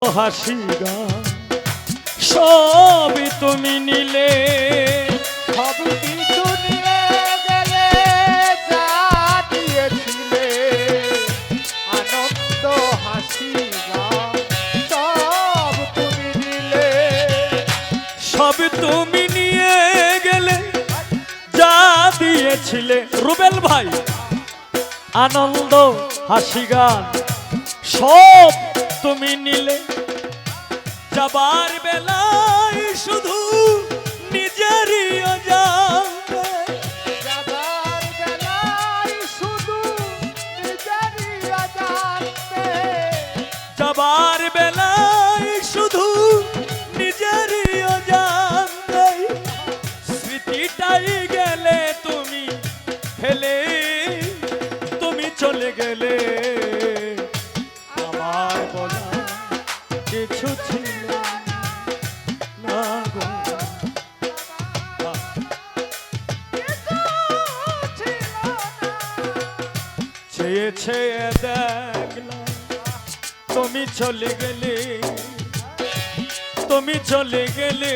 হাসি গান সবই তুমি নিলে, সব কিছু নিয়ে গেলে, যা দিয়েছিলে আনন্দ হাসি গান সব তুমি নিলে। সব তুমি নিয়ে গেলে, যা দিয়েছিলে রুবেল ভাই, আনন্দ হাসি গান সব তুমি নিলে। যাবার বেলায় শুধু নিজেরই অজান্তে, যাবার বেলায় শুধু নিজেরই অজান্তে, যাবার বেলায় শুধু নিজেরই অজান্তে, স্মৃতিটাই গেলে তুমি ফেলে, তুমি চলে গেলে। আমার বলা কিছু ছিল না গো, চেয়ে চেয়ে দেখলাম তুমি চলে গেলে, তুমি চলে গেলে।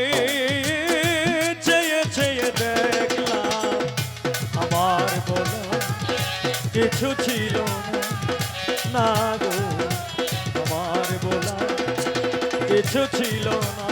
চেয়ে চেয়ে দেখলাম আমার বলা কিছু ছিল না গো, আমার বলা কিছু ছিল না।